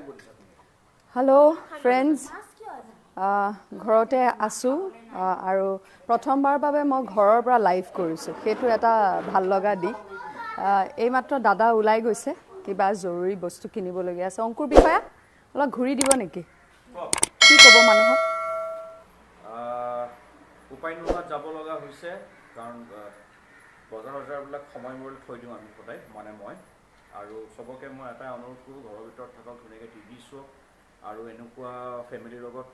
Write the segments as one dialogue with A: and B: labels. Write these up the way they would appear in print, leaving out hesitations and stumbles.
A: Hello friends, ঘৰতে আছো আৰু প্ৰথমবাৰ বাবে মই ঘৰৰ পৰা লাইভ কৰিছো সেইটো এটা ভাল লগা দিক এইমাত্ৰ দাদা ওলাই গৈছে কিবা জৰুৰী বস্তু কিনিব লগিয়া আছে অংকুৰ বিষয়া অলপ ঘূৰি দিব নেকি কি ক'ব মানুহক
B: উপায় নোহোৱা যাব লগা হৈছে কাৰণ বজাৰবিলাক সময় মূল থৈ দিওঁ আমি সদায় মানে মই আৰু সবকে মই এটা অনুৰোধ কৰোঁ ঘৰৰ ভিতৰত থাকক ধুনীয়াকৈ টিভি চাওক আৰু এনেকুৱা ফেমিলিৰ লগত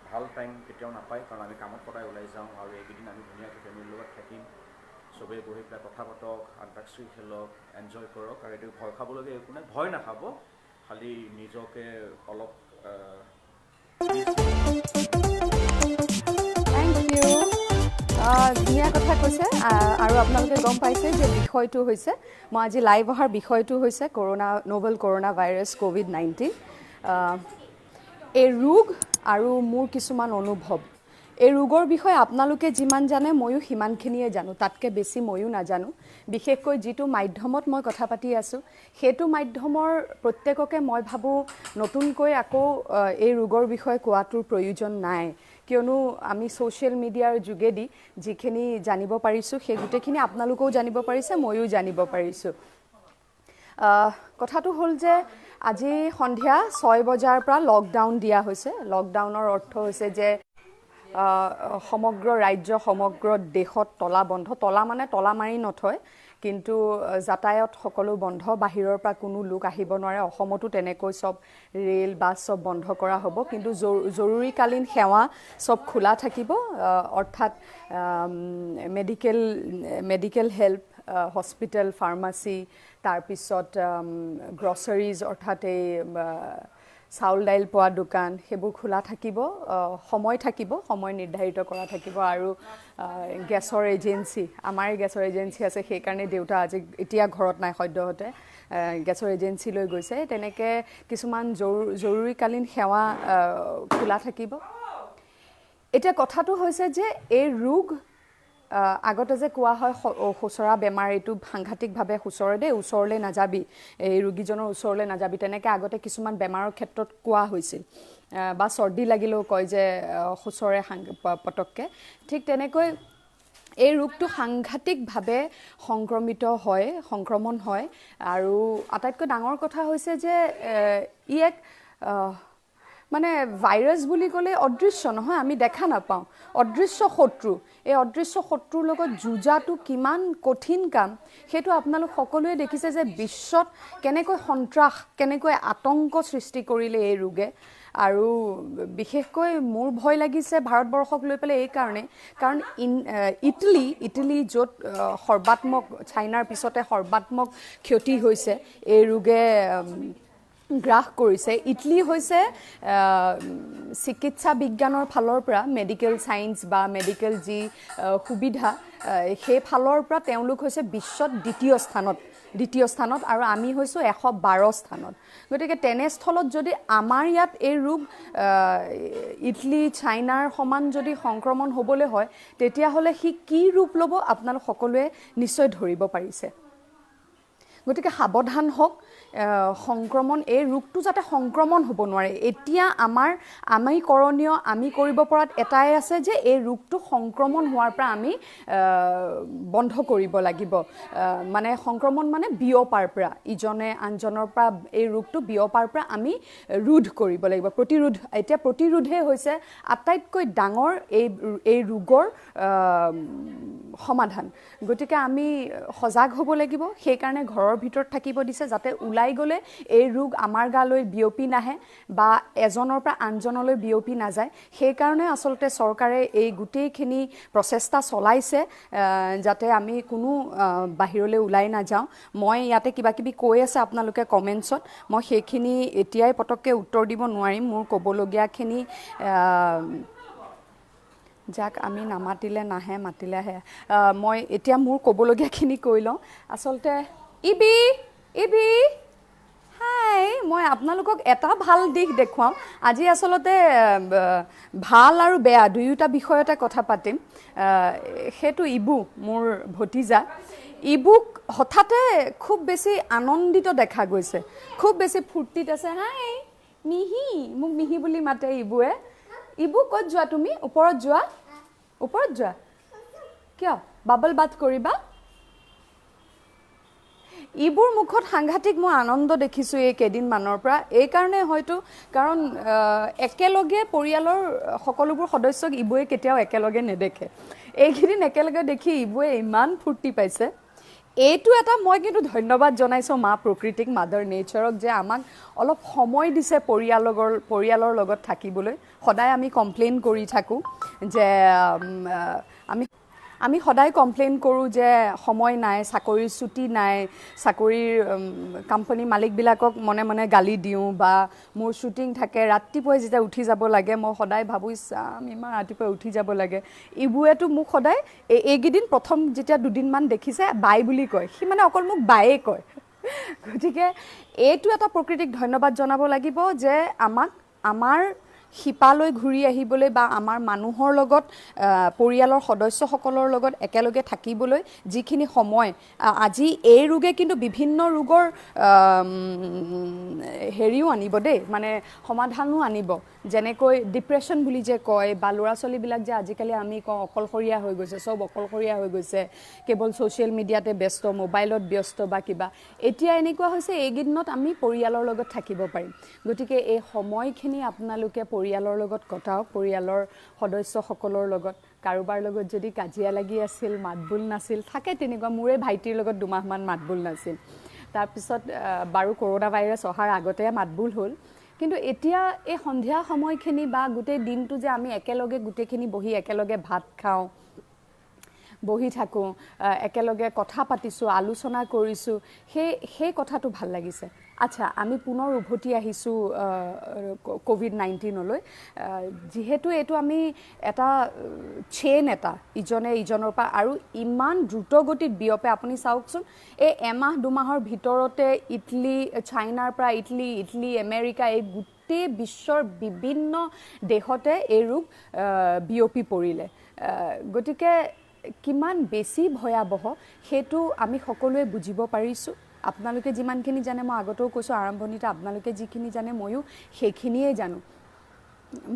B: ভাল টাইম কেতিয়াও নাপায় কাৰণ আমি কামত সদায় ওলাই যাওঁ আৰু এইকেইদিন আমি ধুনীয়াকৈ ফেমিলিৰ লগত থাকিম চবেই বহি পেলাই কথা পাতক আন্তাক্ষৰী খেলক এনজয় কৰক আৰু এইটো ভয় খাবলগীয়া একো নাই ভয় নাখাব খালি নিজকে অলপ
A: ধুনীয়া কথা কৈছে আৰু আপোনালোকে গম পাইছে যে বিষয়টো হৈছে মই আজি লাইভ অহাৰ বিষয়টো হৈছে নভেল কৰোনা ভাইৰাছ কোভিড-19 এই ৰোগ আৰু মোৰ কিছুমান অনুভৱ এই ৰোগৰ বিষয়ে আপোনালোকে যিমান জানে ময়ো সিমানখিনিয়ে জানো তাতকৈ বেছি ময়ো নাজানো বিশেষকৈ যিটো মাধ্যমত মই কথা পাতি আছোঁ সেইটো মাধ্যমৰ প্ৰত্যেককে মই ভাবোঁ নতুনকৈ আকৌ এই ৰোগৰ বিষয়ে কোৱাটোৰ প্ৰয়োজন নাই কিয়নো আমি সোশ্যাল মিডিয়াৰ যোগেদি যিখিনি জানিব পাৰিছোঁ সেই গোটেইখিনি আপোনালোকেও জানিব পাৰিছে ময়ো জানিব পাৰিছোঁ কথাটো হ'ল যে আজি সন্ধিয়া 6 বজাৰ পৰা লকডাউন দিয়া হৈছে লকডাউনৰ অৰ্থ হৈছে যে সমগ্ৰ ৰাজ্য সমগ্ৰ দেশত তলা বন্ধ তলা মানে তলা মাৰি নথয় কিন্তু যাতায়াত সকলো বন্ধ বাহিৰৰ পৰা কোনো লোক আহিব নোৱাৰে অসমতো তেনেকৈ সব ৰেল বাছ সব বন্ধ কৰা হ'ব কিন্তু জৰুৰীকালীন সেৱা সব খোলা থাকিব অৰ্থাৎ মেডিকেল হেল্প হস্পিটেল ফাৰ্মাচী তাৰপিছত গ্ৰছাৰিজ অৰ্থাৎ এই চাউল দাইল পোৱা দোকান সেইবোৰ খোলা থাকিব সময় নিৰ্ধাৰিত কৰা থাকিব আৰু গেছৰ এজেন্সি আমাৰ গেছৰ এজেন্সি আছে সেইকাৰণে দেউতা আজি এতিয়া ঘৰত নাই সদ্যহতে গেছৰ এজেন্সি লৈ গৈছে তেনেকৈ কিছুমান জৰুৰীকালীন সেৱা খোলা থাকিব এতিয়া কথাটো হৈছে যে এই ৰোগ আগতে যে কোৱা হয় খুচৰা বেমাৰ এইটো সাংঘাতিকভাৱে খুচৰে দেই ওচৰলৈ নাযাবি এই ৰোগীজনৰ ওচৰলৈ নাযাবি তেনেকৈ আগতে কিছুমান বেমাৰৰ ক্ষেত্ৰত কোৱা হৈছিল বা চৰ্দি লাগিলেও কয় যে খুচৰে পটককৈ ঠিক তেনেকৈ এই ৰোগটো সাংঘাতিকভাৱে সংক্ৰমণ হয় আৰু আটাইতকৈ ডাঙৰ কথা হৈছে যে ই এক মানে ভাইৰাছ বুলি ক'লে অদৃশ্য নহয় আমি দেখা নাপাওঁ অদৃশ্য শত্ৰু এই অদৃশ্য শত্ৰুৰ লগত যুঁজাটো কিমান কঠিন কাম সেইটো আপোনালোক সকলোৱে দেখিছে যে বিশ্বত কেনেকৈ সন্ত্ৰাস কেনেকৈ আতংক সৃষ্টি কৰিলে এই ৰোগে আৰু বিশেষকৈ মোৰ ভয় লাগিছে ভাৰতবৰ্ষক লৈ পেলাই এই কাৰণে কাৰণ ইটালী য'ত সৰ্বাত্মক চাইনাৰ পিছতে সৰ্বাত্মক ক্ষতি হৈছে এই ৰোগে গ্ৰাস কৰিছে ইটালী হৈছে চিকিৎসা বিজ্ঞানৰ ফালৰ পৰা মেডিকেল সায়েন্স বা মেডিকেল যি সুবিধা সেই ফালৰ পৰা তেওঁলোক হৈছে বিশ্বত দ্বিতীয় স্থানত আৰু আমি হৈছোঁ 112 স্থানত গতিকে তেনেস্থলত যদি আমাৰ ইয়াত এই ৰোগ ইটালী চাইনাৰ সমান যদি সংক্ৰমণ হ'বলৈ হয় তেতিয়াহ'লে সি কি ৰূপ ল'ব আপোনালোক সকলোৱে নিশ্চয় ধৰিব পাৰিছে গতিকে সাৱধান হওক সংক্ৰমণ এই ৰোগটো যাতে সংক্ৰমণ হ'ব নোৱাৰে এতিয়া আমি কৰণীয় আমি কৰিব পৰাত এটাই আছে যে এই ৰোগটো সংক্ৰমণ হোৱাৰ পৰা আমি বন্ধ কৰিব লাগিব মানে সংক্ৰমণ মানে বিয়পাৰ পৰা ইজনে আনজনৰ পৰা এই ৰোগটো বিয়পাৰ পৰা আমি ৰোধ কৰিব লাগিব প্ৰতিৰোধে হৈছে আটাইতকৈ ডাঙৰ এই ৰোগৰ সমাধান গতিকে আমি সজাগ হ'ব লাগিব সেইকাৰণে ঘৰৰ ভিতৰত থাকিব দিছে যাতে ওলাই গ'লে এই ৰোগ আমাৰ গালৈ বিয়পি নাহে বা এজনৰ পৰা আনজনলৈ বিয়পি নাযায় সেইকাৰণে আচলতে চৰকাৰে এই গোটেইখিনি প্ৰচেষ্টা চলাইছে যাতে আমি কোনো বাহিৰলৈ ওলাই নাযাওঁ মই ইয়াতে কিবা কিবি কৈ আছে আপোনালোকে কমেণ্টছত মই সেইখিনি এতিয়াই পটককৈ উত্তৰ দিব নোৱাৰিম মোৰ ক'বলগীয়াখিনি যাক আমি নামাতিলে নাহে মাতিলে আহে মই এতিয়া মোৰ ক'বলগীয়াখিনি কৈ লওঁ আচলতে ইবি হাই মই আপোনালোকক এটা ভাল দিশ দেখুৱাম আজি আচলতে ভাল আৰু বেয়া দুয়োটা বিষয়তে কথা পাতিম সেইটো ইবু মোৰ ভতিজা ইবুক হঠাতে খুব বেছি আনন্দিত দেখা গৈছে, খুব বেছি ফূৰ্তিত আছে। হাই মিহি, মোক মিহি বুলি মাতে ইবুৱে। ইবু ক'ত যোৱা তুমি? ওপৰত যোৱা, ওপৰত যোৱা। কিয়? বাবল বাথ কৰিবা? ইবুৰ মুখত সাংঘাতিক মই আনন্দ দেখিছোঁ এই কেইদিনমানৰ পৰা। এইকাৰণে হয়তো কাৰণ একেলগে পৰিয়ালৰ সকলোবোৰ সদস্যক ইবুৱে কেতিয়াও একেলগে নেদেখে। এইকেইদিন একেলগে দেখি ইবুৱে ইমান ফূৰ্তি পাইছে। এইটো এটা মই কিন্তু ধন্যবাদ জনাইছোঁ মা প্ৰকৃতিক, মাদাৰ নেচাৰক, যে আমাক অলপ সময় দিছে পৰিয়ালৰ লগত থাকিবলৈ। সদায় আমি কমপ্লেইন কৰি থাকোঁ যে আমি সদায় কমপ্লেইন কৰোঁ যে সময় নাই, চাকৰিৰ ছুটি নাই, চাকৰিৰ কোম্পানী মালিকবিলাকক মনে মনে গালি দিওঁ, বা মোৰ শ্বুটিং থাকে ৰাতিপুৱাই যেতিয়া উঠি যাব লাগে মই সদায় ভাবোঁ চাম ইমান ৰাতিপুৱাই উঠি যাব লাগে। ইবুৱেতো মোক সদায় এইকেইদিন প্ৰথম যেতিয়া দুদিনমান দেখিছে বাই বুলি কয়, সি মানে অকল মোক বায়ে কয়। গতিকে এইটো এটা প্ৰকৃতিক ধন্যবাদ জনাব লাগিব যে আমাক আমাৰ শিপালৈ ঘূৰি আহিবলৈ বা আমাৰ মানুহৰ লগত পৰিয়ালৰ সদস্যসকলৰ লগত একেলগে থাকিবলৈ যিখিনি সময়, আজি এই ৰোগে কিন্তু বিভিন্ন ৰোগৰ হেৰিও আনিব দেই, মানে সমাধানো আনিব। যেনেকৈ ডিপ্ৰেশ্যন বুলি যে কয়, বা ল'ৰা ছোৱালীবিলাক যে আজিকালি আমি কওঁ অকলশৰীয়া হৈ গৈছে, চব অকলশৰীয়া হৈ গৈছে, কেৱল ছ'চিয়েল মিডিয়াতে ব্যস্ত, মোবাইলত ব্যস্ত বা কিবা। এতিয়া এনেকুৱা হৈছে এইকেইদিনত আমি পৰিয়ালৰ লগত থাকিব পাৰিম। গতিকে এই সময়খিনি আপোনালোকে পৰিয়ালৰ লগত কটাওক, পৰিয়ালৰ সদস্যসকলৰ লগত। কাৰোবাৰ লগত যদি কাজিয়া লাগি আছিল, মাতবোল নাছিল, থাকে তেনেকুৱা। মোৰে ভাইটিৰ লগত 2 মাহমান মাতবোল নাছিল। তাৰপিছত বাৰু কৰোণা ভাইৰাছ অহাৰ আগতে মাতবোল হ'ল। কিন্তু এতিয়া এই সন্ধিয়া সময়খিনি বা গোটেই দিনটো যে আমি একেলগে গোটেইখিনি বহি একেলগে ভাত খাওঁ, বহি থাকোঁ, একেলগে কথা পাতিছোঁ, আলোচনা কৰিছোঁ, সেই কথাটো ভাল লাগিছে। আচ্ছা, আমি পুনৰ উভতি আহিছোঁ COVID-19লৈ। যিহেতু এইটো আমি এটা চেইন, এটা ইজনে ইজনৰ পৰা, আৰু ইমান দ্ৰুতগতিত বিয়পে। আপুনি চাওকচোন, এই এমাহ 2 মাহৰ ভিতৰতে ইটালী, চাইনাৰ পৰা ইটালী, আমেৰিকা, এই গোটেই বিশ্বৰ বিভিন্ন দেশতে এই ৰোগ বিয়পি পৰিলে। গতিকে কিমান বেছি ভয়াৱহ সেইটো আমি সকলোৱে বুজিব পাৰিছোঁ। আপোনালোকে যিমানখিনি জানে, মই আগতেও কৈছোঁ আৰম্ভণিতে, আপোনালোকে যিখিনি জানে ময়ো সেইখিনিয়ে জানো।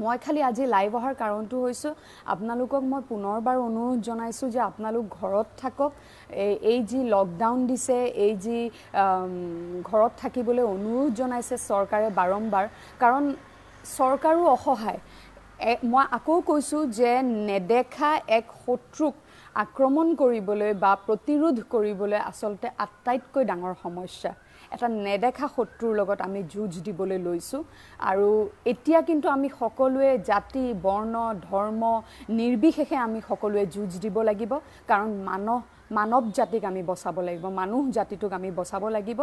A: মই খালি আজি লাইভ অহাৰ কাৰণটো হৈছোঁ আপোনালোকক মই পুনৰবাৰ অনুৰোধ জনাইছোঁ যে আপোনালোক ঘৰত থাকক। এই যি লকডাউন দিছে, এই যি ঘৰত থাকিবলৈ অনুৰোধ জনাইছে চৰকাৰে বাৰম্বাৰ, কাৰণ চৰকাৰো অসহায়। মই আকৌ কৈছোঁ যে নেদেখা এক শত্ৰুক আক্ৰমণ কৰিবলৈ বা প্ৰতিৰোধ কৰিবলৈ আচলতে আটাইতকৈ ডাঙৰ সমস্যা। এটা নেদেখা শত্ৰুৰ লগত আমি যুঁজ দিবলৈ লৈছোঁ। আৰু এতিয়া কিন্তু আমি সকলোৱে জাতি, বৰ্ণ, ধৰ্ম নিৰ্বিশেষে আমি সকলোৱে যুঁজ দিব লাগিব, কাৰণ মানৱ জাতিক আমি বচাব লাগিব, মানুহ জাতিটোক আমি বচাব লাগিব।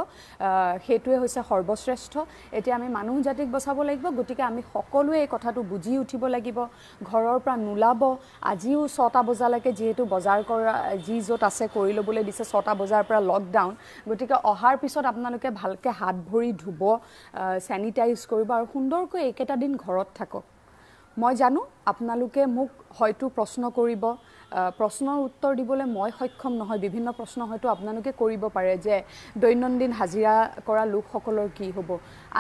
A: সেইটোৱে হৈছে সৰ্বশ্ৰেষ্ঠ। এতিয়া আমি মানুহ জাতিক বচাব লাগিব। গতিকে আমি সকলোৱে এই কথাটো বুজি উঠিব লাগিব। ঘৰৰ পৰা নোলাব। আজিও 6টা বজালৈকে যিহেতু বজাৰ কৰা যি য'ত আছে কৰি ল'বলৈ দিছে, 6টা বজাৰ পৰা লকডাউন। গতিকে অহাৰ পিছত আপোনালোকে ভালকৈ হাত ভৰি ধুব, চেনিটাইজ কৰিব, আৰু সুন্দৰকৈ এইকেইটা দিন ঘৰত থাকক। মই জানো আপোনালোকে মোক হয়তো প্ৰশ্ন কৰিব, প্ৰশ্নৰ উত্তৰ দিবলৈ মই সক্ষম নহয়। বিভিন্ন প্ৰশ্ন হয়তো আপোনালোকে কৰিব পাৰে যে দৈনন্দিন হাজিৰা কৰা লোকসকলৰ কি হ'ব।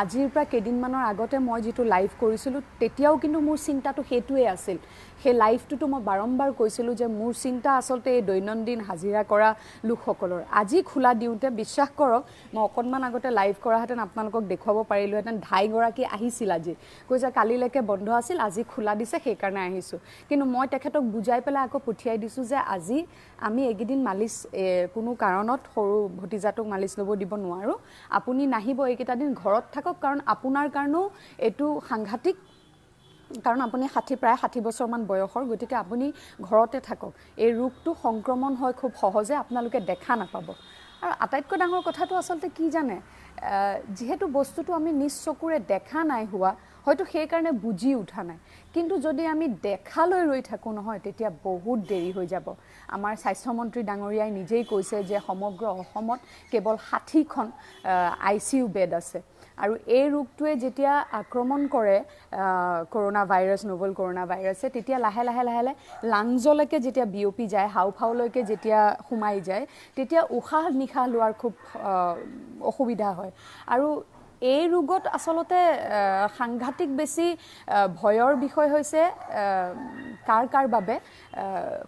A: আজিৰ পৰা কেইদিনমানৰ আগতে মই যিটো লাইভ কৰিছিলোঁ, তেতিয়াও কিন্তু মোৰ চিন্তাটো সেইটোৱে আছিল। সেই লাইভটোতো মই বাৰম্বাৰ কৈছিলোঁ যে মোৰ চিন্তা আচলতে এই দৈনন্দিন হাজিৰা কৰা লোকসকলৰ। আজি খোলা দিওঁতে বিশ্বাস কৰক, মই অকণমান আগতে লাইভ কৰাহেঁতেন আপোনালোকক দেখুৱাব পাৰিলোহেঁতেন। 2.5 গৰাকী আহিছিল আজি, কৈছে কালিলৈকে বন্ধ আছিল, আজি খোলা দিছে সেইকাৰণে আহিছোঁ। কিন্তু মই তেখেতক বুজাই পেলাই আকৌ পঠিয়াই দিছোঁ যে আজি আমি এইকেইদিন মালিচ কোনো কাৰণত সৰু ভতিজাটোক মালিচ ল'ব দিব নোৱাৰোঁ। আপুনি নাহিব এইকেইটা দিন, ঘৰত থাকক, কাৰণ আপোনাৰ কাৰণেও এইটো সাংঘাতিক। কাৰণ আপুনি প্ৰায় 60 বছৰমান বয়সৰ। গতিকে আপুনি ঘৰতে থাকক। এই ৰোগটো সংক্ৰমণ হয় খুব সহজে, আপোনালোকে দেখা নাপাব। আৰু আটাইতকৈ ডাঙৰ কথাটো আচলতে কি জানে, যিহেতু বস্তুটো আমি নিজ চকুৰে দেখা নাই হোৱা, হয়তো সেইকাৰণে বুজি উঠা নাই। কিন্তু যদি আমি দেখালৈ ৰৈ থাকোঁ নহয়, তেতিয়া বহুত দেৰি হৈ যাব। আমাৰ স্বাস্থ্যমন্ত্ৰী ডাঙৰীয়াই নিজেই কৈছে যে সমগ্ৰ অসমত কেৱল 60খন ICU বেড আছে। আৰু এই ৰোগটোৱে যেতিয়া আক্ৰমণ কৰে কৰোনা ভাইৰাছ নোভেল কৰোনা ভাইৰাছে তেতিয়া লাহে লাহে লাহে লাহে লাংজলৈকে যেতিয়া বিয়পি যায় হাওফাওলৈকে যেতিয়া সোমাই যায় তেতিয়া উশাহ নিশাহ লোৱাৰ খুব অসুবিধা হয় আৰু এই ৰোগত আসলতে সাংঘাতিক বেছি ভয়ৰ বিষয় হৈছে কাৰ বাবে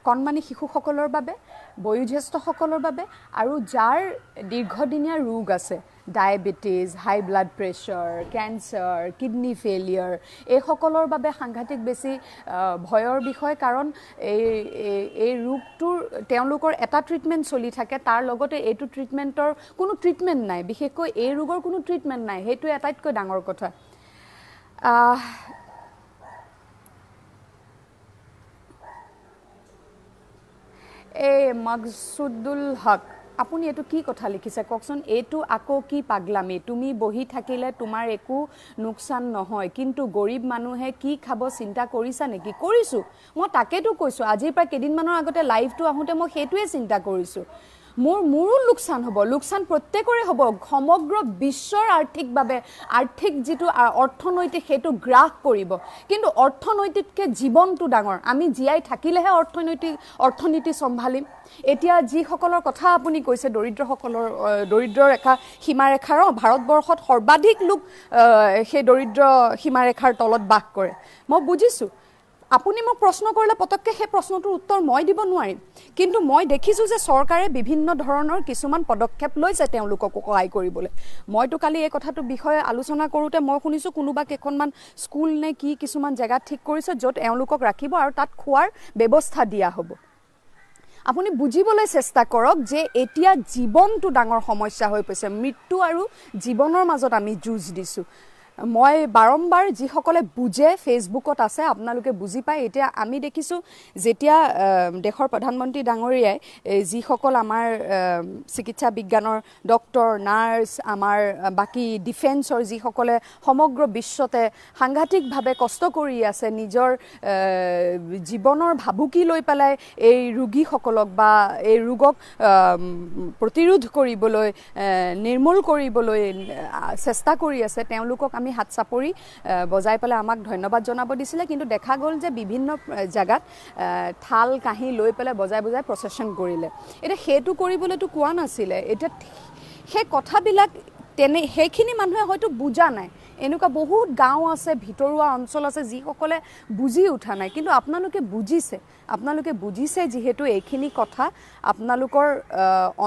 A: কণমানি শিশুসকলৰ বাবে বয়োজ্যেষ্ঠসকলৰ বাবে আৰু যাৰ দীৰ্ঘদিনীয়া ৰোগ আছে diabetes high blood pressure cancer kidney failure এইসকলৰ বাবে সাংঘাতিক বেছি ভয়ৰ বিষয় কাৰণ এই ৰোগটোৰ তেওঁলোকৰ এটা ট্ৰিটমেণ্ট চলি থাকে তাৰ লগতে এইটো ট্ৰিটমেণ্টৰ কোনো ট্ৰিটমেণ্ট নাই বিশেষকৈ এই ৰোগৰ কোনো ট্ৰিটমেণ্ট নাই সেইটোৱে আটাইতকৈ ডাঙৰ কথা এই মকসুদুল হক আপুনি এইটো কি কথা লিখিছে কওকচোন এইটো আকৌ কি পাগলামি তুমি বহি থাকিলে তোমাৰ একো নোকচান নহয় কিন্তু গৰীব মানুহে কি খাব চিন্তা কৰিছা নেকি কৰিছোঁ মই তাকেতো কৈছোঁ আজিৰ পৰা কেইদিনমানৰ আগতে লাইভটো আহোঁতে মই সেইটোৱে চিন্তা কৰিছোঁ মোৰো লোকচান হ'ব লোকচান প্ৰত্যেকৰে হ'ব সমগ্ৰ বিশ্বৰ আৰ্থিক যিটো অৰ্থনৈতিক সেইটো গ্ৰাস কৰিব কিন্তু অৰ্থনৈতিককৈ জীৱনটো ডাঙৰ আমি জীয়াই থাকিলেহে অৰ্থনীতি চম্ভালিম এতিয়া যিসকলৰ কথা আপুনি কৈছে দৰিদ্ৰ ৰেখা সীমাৰেখাৰ ভাৰতবৰ্ষত সৰ্বাধিক লোক সেই দৰিদ্ৰ সীমাৰেখাৰ তলত বাস কৰে মই বুজিছোঁ আপুনি মোক প্ৰশ্ন কৰিলে পতককৈ সেই প্ৰশ্নটোৰ উত্তৰ মই দিব নোৱাৰিম কিন্তু মই দেখিছোঁ যে চৰকাৰে বিভিন্ন ধৰণৰ কিছুমান পদক্ষেপ লৈছে তেওঁলোকক সহায় কৰিবলৈ মইতো কালি এই কথাটোৰ বিষয়ে আলোচনা কৰোঁতে মই শুনিছোঁ কোনোবা কেইখনমান স্কুল নে কি কিছুমান জেগা ঠিক কৰিছে য'ত এওঁলোকক ৰাখিব আৰু তাত খোৱাৰ ব্যৱস্থা দিয়া হ'ব আপুনি বুজিবলৈ চেষ্টা কৰক যে এতিয়া জীৱনটো ডাঙৰ সমস্যা হৈ পৰিছে মৃত্যু আৰু জীৱনৰ মাজত আমি যুঁজ দিছোঁ মই বাৰম্বাৰ যিসকলে বুজে ফেচবুকত আছে আপোনালোকে বুজি পায় এতিয়া আমি দেখিছোঁ যেতিয়া দেশৰ প্ৰধানমন্ত্ৰী ডাঙৰীয়াই যিসকল আমাৰ চিকিৎসা বিজ্ঞানৰ ডক্টৰ নাৰ্ছ আমাৰ বাকী ডিফেন্সৰ যিসকলে সমগ্ৰ বিশ্বতে সাংঘাতিকভাৱে কষ্ট কৰি আছে নিজৰ জীৱনৰ ভাবুকি লৈ পেলাই এই ৰোগীসকলক বা এই ৰোগক প্ৰতিৰোধ কৰিবলৈ নিৰ্মূল কৰিবলৈ চেষ্টা কৰি আছে তেওঁলোকক আমি হাত চাপৰি বজাই পেলাই আমাক ধন্যবাদ জনাব দিছিলে কিন্তু দেখা গ'ল যে বিভিন্ন জাগাত থাল কাঁহী লৈ পেলাই বজাই প্ৰচেছন কৰিলে এতিয়া সেইটো কৰিবলৈতো কোৱা নাছিলে এতিয়া সেই কথাবিলাক সেইখিনি মানুহে হয়তো বুজা নাই এনেকুৱা বহুত গাঁও আছে ভিতৰুৱা অঞ্চল আছে যিসকলে বুজি উঠা নাই কিন্তু আপোনালোকে বুজিছে যিহেতু এইখিনি কথা আপোনালোকৰ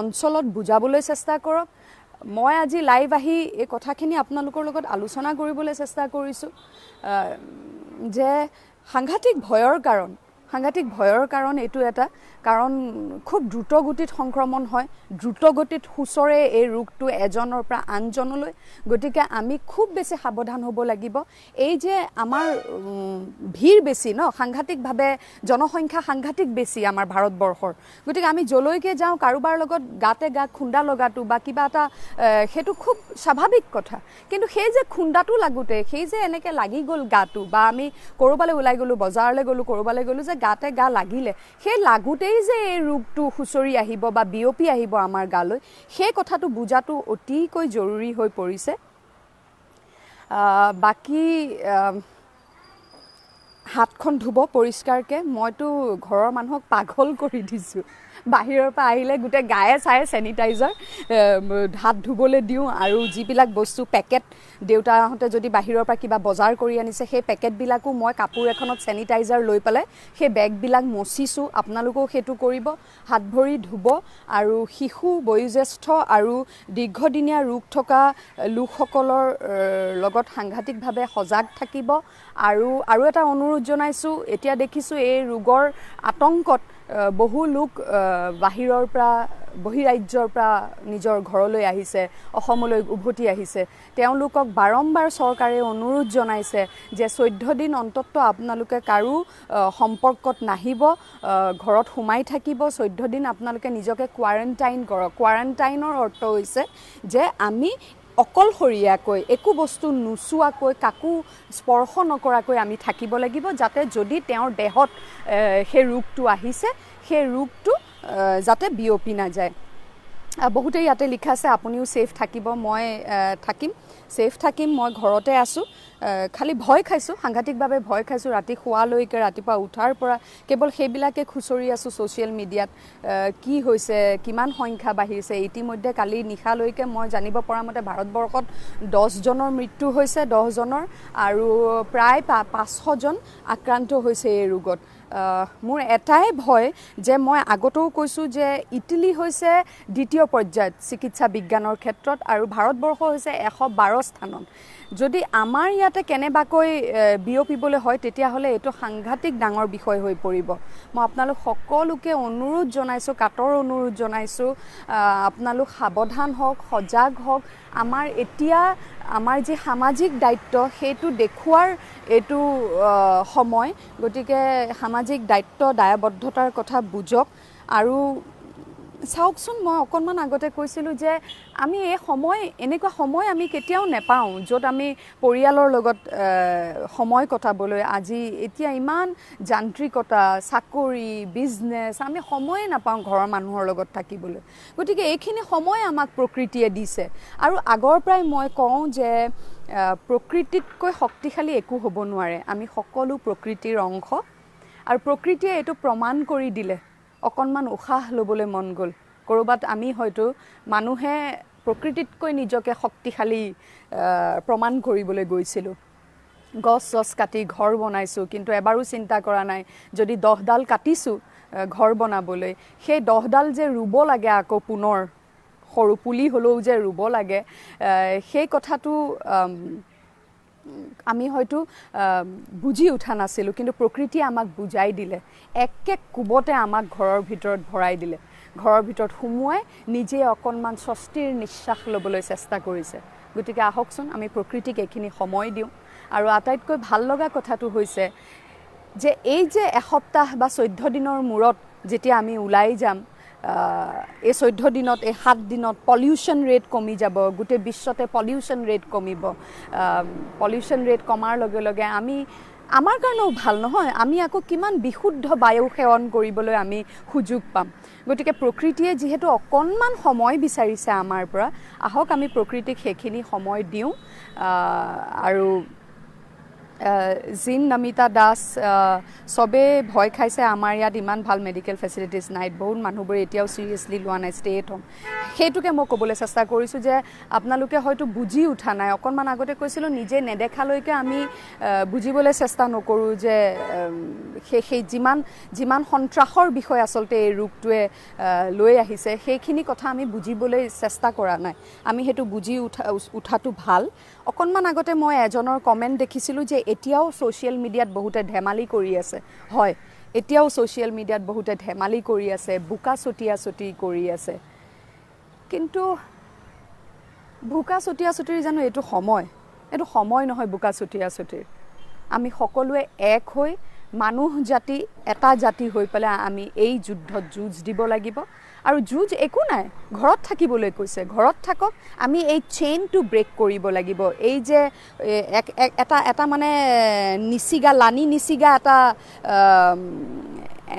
A: অঞ্চলত বুজাবলৈ চেষ্টা কৰক মই আজি লাইভ আহি এই কথাখিনি আপোনালোকৰ লগত আলোচনা কৰিবলৈ চেষ্টা কৰিছোঁ যে সাংঘাতিক ভয়ৰ কাৰণ এইটো এটা কাৰণ খুব দ্ৰুতগতিত সংক্ৰমণ হয় দ্ৰুতগতিত সুচৰে এই ৰোগটো এজনৰ পৰা আনজনলৈ গতিকে আমি খুব বেছি সাৱধান হ'ব লাগিব এই যে আমাৰ ভিৰ বেছি সাংঘাতিকভাৱে জনসংখ্যা সাংঘাতিক বেছি আমাৰ ভাৰতবৰ্ষৰ গতিকে আমি যলৈকে যাওঁ কাৰোবাৰ লগত গাতে খুন্দা লগাটো বা কিবা এটা সেইটো খুব স্বাভাৱিক কথা কিন্তু সেই যে খুন্দাটো লাগোতে সেই যে এনেকৈ লাগি গ'ল গাটো বা আমি ক'ৰবালৈ ওলাই গ'লোঁ বজাৰলৈ গ'লোঁ ক'ৰবালৈ গ'লোঁ যে গাতে গা লাগিলে সেই লাগোতেই যে এই ৰোগটো হুঁচৰি আহিব বা বিয়পি আহিব আমাৰ গালৈ সেই কথাটো বুজাটো অতিকৈ জৰুৰী হৈ পৰিছে বাকী হাতখন ধুব পৰিষ্কাৰকৈ মইতো ঘৰৰ মানুহক পাগল কৰি দিছোঁ বাহিৰৰ পৰা আহিলে গোটেই গায়ে চায়ে চেনিটাইজাৰ হাত ধুবলৈ দিওঁ আৰু যিবিলাক বস্তু পেকেট দেউতাহঁতে যদি বাহিৰৰ পৰা কিবা বজাৰ কৰি আনিছে সেই পেকেটবিলাকো মই কাপোৰ এখনত চেনিটাইজাৰ লৈ পেলাই সেই বেগবিলাক মচিছোঁ আপোনালোকেও সেইটো কৰিব হাত ভৰি ধুব আৰু শিশু বয়োজ্যেষ্ঠ আৰু দীৰ্ঘদিনীয়া ৰোগ থকা লোকসকলৰ লগত সাংঘাতিকভাৱে সজাগ থাকিব আৰু এটা অনুৰোধ জনাইছোঁ এতিয়া দেখিছোঁ এই ৰোগৰ আতংকত বহু লোক বাহিৰৰ পৰা বহিৰাজ্যৰ পৰা নিজৰ ঘৰলৈ আহিছে অসমলৈ উভতি আহিছে তেওঁলোকক বাৰম্বাৰ চৰকাৰে অনুৰোধ জনাইছে যে 14 দিন অন্তত আপোনালোকে কাৰো সম্পৰ্কত নাহিব ঘৰত সোমাই থাকিব 14 দিন আপোনালোকে নিজকে কোৱাৰেণ্টাইন কৰক কোৱাৰেণ্টাইনৰ অৰ্থ হৈছে যে আমি অকলশৰীয়াকৈ একো বস্তু নুচুৱাকৈ কাকো স্পৰ্শ নকৰাকৈ আমি থাকিব লাগিব যাতে যদি তেওঁৰ দেহত সেই ৰোগটো আহিছে সেই ৰোগটো যাতে বিয়পি নাযায় বহুতেই ইয়াতে লিখা আছে আপুনিও সেফ থাকিব মই থাকিম ছেফ থাকিম মই ঘৰতে আছোঁ খালি ভয় খাইছোঁ সাংঘাতিকভাৱে ভয় খাইছোঁ ৰাতি শোৱালৈকে ৰাতিপুৱা উঠাৰ পৰা কেৱল সেইবিলাকে খুচৰি আছোঁ ছ'চিয়েল মিডিয়াত কি হৈছে কিমান সংখ্যা বাঢ়িছে ইতিমধ্যে কালি নিশালৈকে মই জানিব পৰা মতে ভাৰতবৰ্ষত 10 জনৰ মৃত্যু হৈছে 10 জনৰ আৰু প্ৰায় 500জন আক্ৰান্ত হৈছে এই ৰোগত মোৰ এটাই ভয় যে মই আগতেও কৈছোঁ যে ইটালী হৈছে দ্বিতীয় পৰ্যায়ত চিকিৎসা বিজ্ঞানৰ ক্ষেত্ৰত আৰু ভাৰতবৰ্ষ হৈছে 112 স্থানত যদি আমাৰ ইয়াতে কেনেবাকৈ বিয়পিবলৈ হয় তেতিয়াহ'লে এইটো সাংঘাতিক ডাঙৰ বিষয় হৈ পৰিব মই আপোনালোক সকলোকে অনুৰোধ জনাইছোঁ কাটৰ অনুৰোধ জনাইছোঁ আপোনালোক সাৱধান হওক সজাগ হওক আমাৰ এতিয়া আমাৰ যি সামাজিক দায়িত্ব সেইটো দেখুৱাৰ এইটো সময় গতিকে সামাজিক দায়িত্ব দায়বদ্ধতাৰ কথা বুজক আৰু চাওকচোন মই অকণমান আগতে কৈছিলোঁ যে আমি এই সময় এনেকুৱা সময় আমি কেতিয়াও নেপাওঁ য'ত আমি পৰিয়ালৰ লগত সময় কটাবলৈ আজি এতিয়া ইমান যান্ত্ৰিকতা চাকৰি বিজনেছ আমি সময়ে নাপাওঁ ঘৰৰ মানুহৰ লগত থাকিবলৈ গতিকে এইখিনি সময় আমাক প্ৰকৃতিয়ে দিছে আৰু আগৰ পৰাই মই কওঁ যে প্ৰকৃতিতকৈ শক্তিশালী একো হ'ব নোৱাৰে আমি সকলো প্ৰকৃতিৰ অংশ আৰু প্ৰকৃতিয়ে এইটো প্ৰমাণ কৰি দিলে অকণমান উশাহ ল'বলৈ মন গ'ল ক'ৰবাত আমি হয়তো মানুহে প্ৰকৃতিতকৈ নিজকে শক্তিশালী প্ৰমাণ কৰিবলৈ গৈছিলোঁ গছ কাটি ঘৰ বনাইছোঁ কিন্তু এবাৰো চিন্তা কৰা নাই যদি 10ডাল কাটিছোঁ ঘৰ বনাবলৈ সেই 10ডাল যে ৰুব লাগে আকৌ পুনৰ সৰু পুলি হ'লেও যে ৰুব লাগে সেই কথাটো আমি হয়তো বুজি উঠা নাছিলোঁ কিন্তু প্ৰকৃতিয়ে আমাক বুজাই দিলে একে কোবতে আমাক ঘৰৰ ভিতৰত ভৰাই দিলে ঘৰৰ ভিতৰত সোমোৱাই নিজে অকণমান স্বস্তিৰ নিশ্বাস ল'বলৈ চেষ্টা কৰিছে গতিকে আহকচোন আমি প্ৰকৃতিক এইখিনি সময় দিওঁ আৰু আটাইতকৈ ভাল লগা কথাটো হৈছে যে এই যে এসপ্তাহ বা 14 দিনৰ মূৰত যেতিয়া আমি ওলাই যাম এই 14 দিনত এই 7 দিনত পলিউশ্যন ৰেট কমি যাব গোটেই বিশ্বতে পলিউশ্যন ৰেট কমিব পলিউশ্যন ৰেট কমাৰ লগে লগে আমি আমাৰ কাৰণেও ভাল নহয় আমি আকৌ কিমান বিশুদ্ধ বায়ু সেৱন কৰিবলৈ আমি সুযোগ পাম গতিকে প্ৰকৃতিয়ে যিহেতু অকণমান সময় বিচাৰিছে আমাৰ পৰা আহক আমি প্ৰকৃতিক সেইখিনি সময় দিওঁ আৰু জিন নমিতা দাস সবে ভয় খাইছে আমাৰ ইয়াত ইমান ভাল মেডিকেল ফেচিলিটিজ নাই বহুত মানুহবোৰে এতিয়াও চিৰিয়াছলি লোৱা নাই ষ্টে এট হোম সেইটোকে মই ক'বলৈ চেষ্টা কৰিছোঁ যে আপোনালোকে হয়তো বুজি উঠা নাই অকণমান আগতে কৈছিলোঁ নিজে নেদেখালৈকে আমি বুজিবলৈ চেষ্টা নকৰোঁ যে সেই যিমান সন্ত্ৰাসৰ বিষয় আচলতে এই ৰোগটোৱে লৈ আহিছে সেইখিনি কথা আমি বুজিবলৈ চেষ্টা কৰা নাই আমি সেইটো বুজি উঠাটো ভাল অকণমান আগতে মই এজনৰ কমেণ্ট দেখিছিলোঁ যে এতিয়াও ছ'চিয়েল মিডিয়াত বহুতে ধেমালি কৰি আছে হয় এতিয়াও ছ'চিয়েল মিডিয়াত বহুতে ধেমালি কৰি আছে বোকা ছটিয়াছটি কৰি আছে কিন্তু বোকা ছটিয়াছটিৰ জানো এইটো সময় নহয় বোকা ছটিয়াছটিৰ আমি সকলোৱে এক হৈ মানুহ জাতি এটা জাতি হৈ পেলাই আমি এই যুদ্ধত যুঁজ দিব লাগিব আৰু যুঁজ একো নাই ঘৰত থাকিবলৈ কৈছে ঘৰত থাকক আমি এই চেইনটো ব্ৰেক কৰিব লাগিব এই যে এটা মানে নিচিগা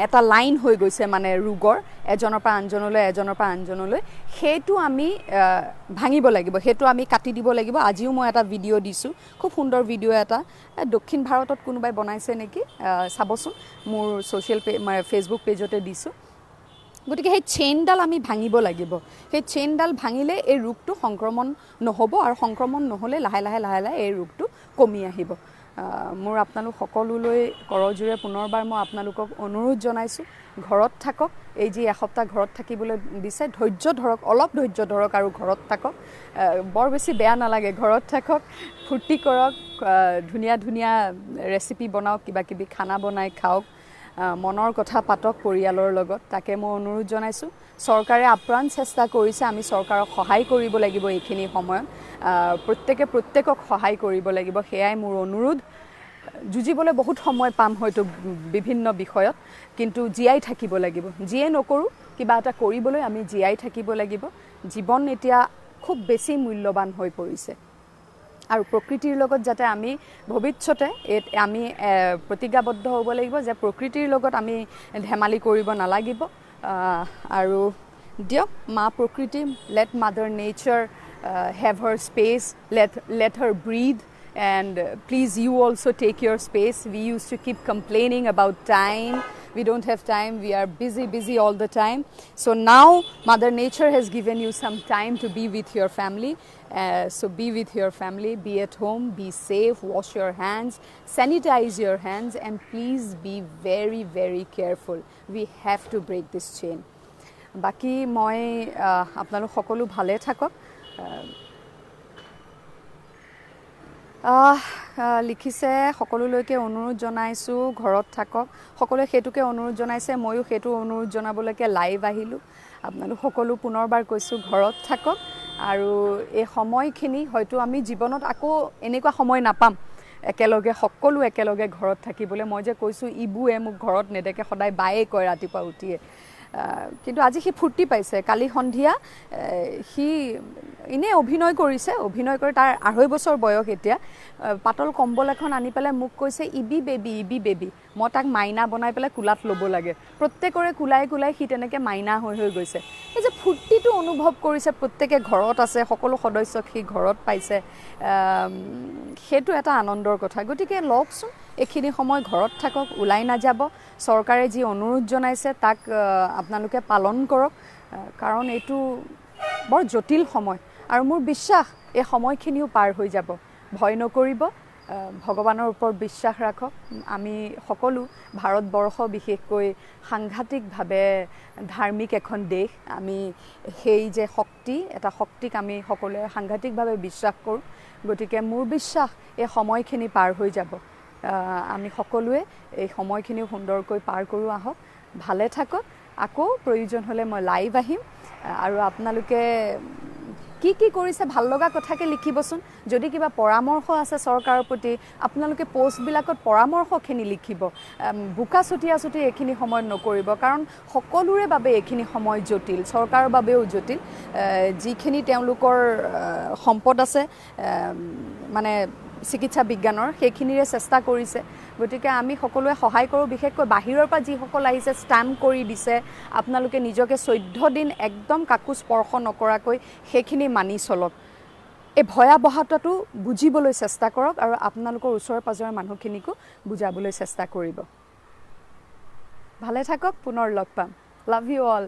A: এটা লাইন হৈ গৈছে মানে ৰোগৰ এজনৰ পৰা আনজনলৈ সেইটো আমি ভাঙিব লাগিব সেইটো আমি কাটি দিব লাগিব আজিও মই এটা ভিডিঅ' দিছোঁ খুব সুন্দৰ ভিডিঅ' এটা দক্ষিণ ভাৰতত কোনোবাই বনাইছে নেকি চাবচোন মোৰ ছ'চিয়েল ফেচবুক পেজতে দিছোঁ গতিকে সেই চেইনডাল আমি ভাঙিব লাগিব সেই চেইনডাল ভাঙিলে এই ৰোগটো সংক্ৰমণ নহ'ব আৰু সংক্ৰমণ নহ'লে লাহে লাহে এই ৰোগটো কমি আহিব মোৰ আপোনালোক সকলোলৈ কৰজোৰে পুনৰবাৰ মই আপোনালোকক অনুৰোধ জনাইছোঁ ঘৰত থাকক এই যি এসপ্তাহ ঘৰত থাকিবলৈ দিছে ধৈৰ্য ধৰক অলপ ধৈৰ্য ধৰক আৰু ঘৰত থাকক বৰ বেছি বেয়া নালাগে ঘৰত থাকক ফূৰ্তি কৰক ধুনীয়া ৰেচিপি বনাওক কিবাকিবি খানা বনাই খাওক মনৰ কথা পাতক পৰিয়ালৰ লগত তাকে মই অনুৰোধ জনাইছোঁ চৰকাৰে আপ্ৰাণ চেষ্টা কৰিছে আমি চৰকাৰক সহায় কৰিব লাগিব এইখিনি সময়ত প্ৰত্যেকক সহায় কৰিব লাগিব সেয়াই মোৰ অনুৰোধ যুঁজিবলৈ বহুত সময় পাম হয়তো বিভিন্ন বিষয়ত কিন্তু জীয়াই থাকিব লাগিব যিয়ে নকৰোঁ কিবা এটা কৰিবলৈ আমি জীয়াই থাকিব লাগিব জীৱন এতিয়া খুব বেছি মূল্যৱান হৈ পৰিছে আৰু প্ৰকৃতিৰ লগত যাতে আমি ভৱিষ্যতে আমি প্ৰতিজ্ঞাবদ্ধ হ'ব লাগিব যে প্ৰকৃতিৰ লগত আমি ধেমালি কৰিব নালাগিব আৰু দিয়ক মা প্ৰকৃতি let mother nature have her space, let her breathe. And please, you also take your space. We used to keep complaining about time. We don't have time. We are busy all the time. So now Mother Nature has given you some time to be with your family. So be with your family, be at home, be safe, wash your hands, sanitize your hands, and please be very careful. We have to break this chain. Baki moi apnalok সকলো ভালে থাকক. লিখিছে সকলোলৈকে অনুৰোধ জনাইছোঁ ঘৰত থাকক. সকলোৱে সেইটোকে অনুৰোধ জনাইছে, ময়ো সেইটো অনুৰোধ জনাবলৈকে লাইভ আহিলোঁ. আপোনালোক সকলো পুনৰবাৰ কৈছোঁ ঘৰত থাকক. আৰু এই সময়খিনি হয়তো আমি জীৱনত আকৌ এনেকুৱা সময় নাপাম একেলগে সকলো একেলগে ঘৰত থাকিবলৈ. মই যে কৈছোঁ ইবুৱে মোক ঘৰত নেদেখে, সদায় বায়ে কয় ৰাতিপুৱা উঠিয়ে. কিন্তু আজি সি ফূৰ্তি পাইছে. কালি সন্ধিয়া সি এনেই অভিনয় কৰিছে, অভিনয় কৰি তাৰ 2.5 বছৰ বয়স এতিয়া. পাতল কম্বল এখন আনি পেলাই মোক কৈছে ইবি বেবি. মই তাক মাইনা বনাই পেলাই কোলাত ল'ব লাগে. প্ৰত্যেকৰে কোলাই সি তেনেকৈ মাইনা হৈ গৈছে. এই যে ফূৰ্তিটো অনুভৱ কৰিছে, প্ৰত্যেকে ঘৰত আছে, সকলো সদস্যক সি ঘৰত পাইছে, সেইটো এটা আনন্দৰ কথা. গতিকে লওকচোন, এইখিনি সময় ঘৰত থাকক, ওলাই নাযাব. চৰকাৰে যি অনুৰোধ জনাইছে তাক আপোনালোকে পালন কৰক, কাৰণ এইটো বৰ জটিল সময়. আৰু মোৰ বিশ্বাস এই সময়খিনিও পাৰ হৈ যাব. ভয় নকৰিব, ভগৱানৰ ওপৰত বিশ্বাস ৰাখক. আমি সকলো, ভাৰতবৰ্ষ বিশেষকৈ সাংঘাতিকভাৱে ধাৰ্মিক এখন দেশ. আমি সেই যে শক্তি, এটা শক্তিক আমি সকলোৱে সাংঘাতিকভাৱে বিশ্বাস কৰোঁ. গতিকে মোৰ বিশ্বাস এই সময়খিনি পাৰ হৈ যাব. আমি সকলোৱে এই সময়খিনি সুন্দৰকৈ পাৰ কৰোঁ আহক. ভালে থাকক. আকৌ প্ৰয়োজন হ'লে মই লাইভ আহিম. আৰু আপোনালোকে কি কৰিছে ভাল লগা কথাকে লিখিবচোন. যদি কিবা পৰামৰ্শ আছে চৰকাৰৰ প্ৰতি, আপোনালোকে পোষ্টবিলাকত পৰামৰ্শখিনি লিখিব. বোকা ছটিয়াছটি এইখিনি সময়ত নকৰিব, কাৰণ সকলোৰে বাবে এইখিনি সময় জটিল, চৰকাৰৰ বাবেও জটিল. যিখিনি তেওঁলোকৰ সম্পদ আছে মানে চিকিৎসা বিজ্ঞানৰ, সেইখিনিৰে চেষ্টা কৰিছে. গতিকে আমি সকলোৱে সহায় কৰোঁ. বিশেষকৈ বাহিৰৰ পৰা যিসকল আহিছে ষ্টাম্প কৰি দিছে, আপোনালোকে নিজকে 14 দিন একদম কাকো স্পৰ্শ নকৰাকৈ সেইখিনি মানি চলক. এই ভয়াৱহতাটো বুজিবলৈ চেষ্টা কৰক আৰু আপোনালোকৰ ওচৰে পাজৰে মানুহখিনিকো বুজাবলৈ চেষ্টা কৰিব. ভালে থাকক. পুনৰ লগ পাম. লাভ ইউ অল.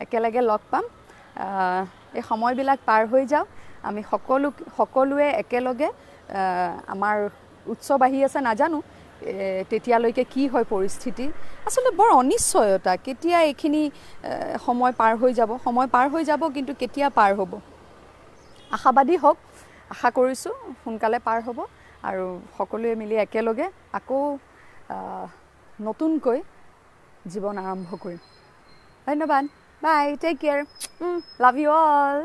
A: একেলগে লগ পাম. এই সময়বিলাক পাৰ হৈ যাওক. আমি সকলোৱে একেলগে, আমাৰ উৎসৱ আহি আছে, নাজানো তেতিয়ালৈকে কি হয় পৰিস্থিতি. আচলতে বৰ অনিশ্চয়তা, কেতিয়া এইখিনি সময় পাৰ হৈ যাব. সময় পাৰ হৈ যাব, কিন্তু কেতিয়া পাৰ হ'ব আশাবাদী হওক. আশা কৰিছোঁ সোনকালে পাৰ হ'ব আৰু সকলোৱে মিলি একেলগে আকৌ নতুনকৈ জীৱন আৰম্ভ কৰিম. ধন্যবাদ. Bye. Take care. Love you all.